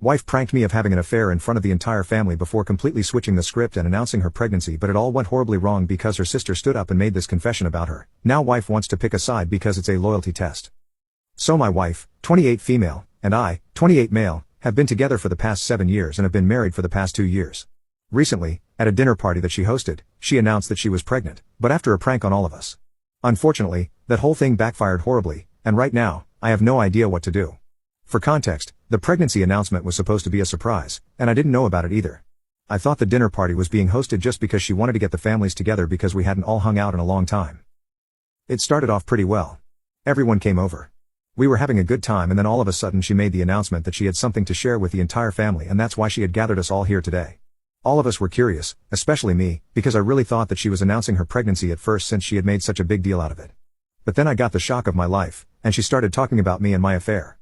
Wife pranked me of having an affair in front of the entire family before completely switching the script and announcing her pregnancy, but it all went horribly wrong because her sister stood up and made this confession about her. Now wife wants to pick a side because it's a loyalty test. So my wife, 28 female, and I, 28 male, have been together for the past 7 years and have been married for the past 2 years. Recently, at a dinner party that she hosted, she announced that she was pregnant, but after a prank on all of us. Unfortunately, that whole thing backfired horribly, and right now, I have no idea what to do. For context, the pregnancy announcement was supposed to be a surprise, and I didn't know about it either. I thought the dinner party was being hosted just because she wanted to get the families together because we hadn't all hung out in a long time. It started off pretty well. Everyone came over. We were having a good time, and then all of a sudden she made the announcement that she had something to share with the entire family, and that's why she had gathered us all here today. All of us were curious, especially me, because I really thought that she was announcing her pregnancy at first since she had made such a big deal out of it. But then I got the shock of my life, and she started talking about me and my affair.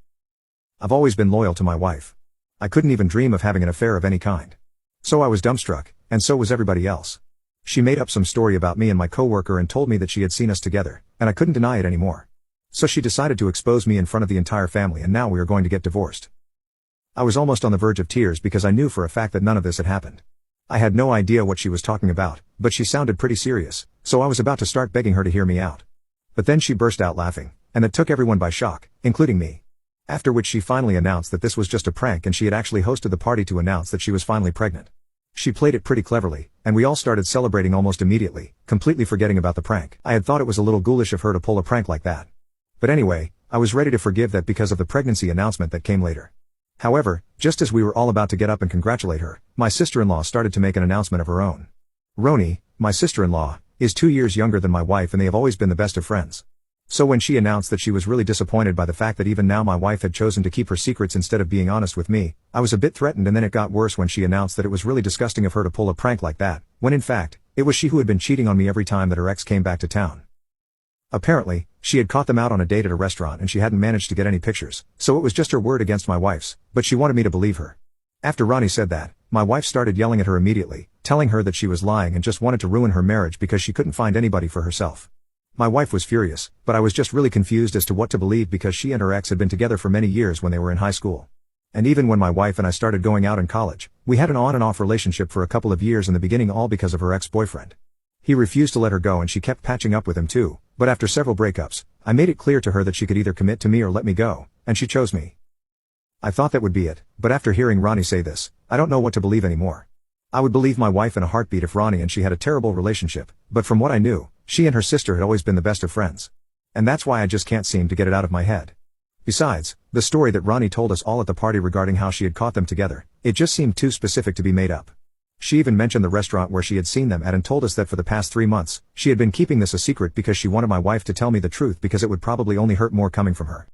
I've always been loyal to my wife. I couldn't even dream of having an affair of any kind. So I was dumbstruck, and so was everybody else. She made up some story about me and my coworker and told me that she had seen us together, and I couldn't deny it anymore. So she decided to expose me in front of the entire family, and now we are going to get divorced. I was almost on the verge of tears because I knew for a fact that none of this had happened. I had no idea what she was talking about, but she sounded pretty serious, so I was about to start begging her to hear me out. But then she burst out laughing, and that took everyone by shock, including me. After which she finally announced that this was just a prank and she had actually hosted the party to announce that she was finally pregnant. She played it pretty cleverly, and we all started celebrating almost immediately, completely forgetting about the prank. I had thought it was a little ghoulish of her to pull a prank like that. But anyway, I was ready to forgive that because of the pregnancy announcement that came later. However, just as we were all about to get up and congratulate her, my sister-in-law started to make an announcement of her own. Roni, my sister-in-law, is 2 years younger than my wife, and they have always been the best of friends. So when she announced that she was really disappointed by the fact that even now my wife had chosen to keep her secrets instead of being honest with me, I was a bit threatened, and then it got worse when she announced that it was really disgusting of her to pull a prank like that, when in fact, it was she who had been cheating on me every time that her ex came back to town. Apparently, she had caught them out on a date at a restaurant and she hadn't managed to get any pictures, so it was just her word against my wife's, but she wanted me to believe her. After Roni said that, my wife started yelling at her immediately, telling her that she was lying and just wanted to ruin her marriage because she couldn't find anybody for herself. My wife was furious, but I was just really confused as to what to believe because she and her ex had been together for many years when they were in high school. And even when my wife and I started going out in college, we had an on and off relationship for a couple of years in the beginning, all because of her ex-boyfriend. He refused to let her go and she kept patching up with him too, but after several breakups, I made it clear to her that she could either commit to me or let me go, and she chose me. I thought that would be it, but after hearing Roni say this, I don't know what to believe anymore. I would believe my wife in a heartbeat if Roni and she had a terrible relationship, but from what I knew, she and her sister had always been the best of friends. And that's why I just can't seem to get it out of my head. Besides, the story that Roni told us all at the party regarding how she had caught them together, it just seemed too specific to be made up. She even mentioned the restaurant where she had seen them at and told us that for the past 3 months, she had been keeping this a secret because she wanted my wife to tell me the truth because it would probably only hurt more coming from her.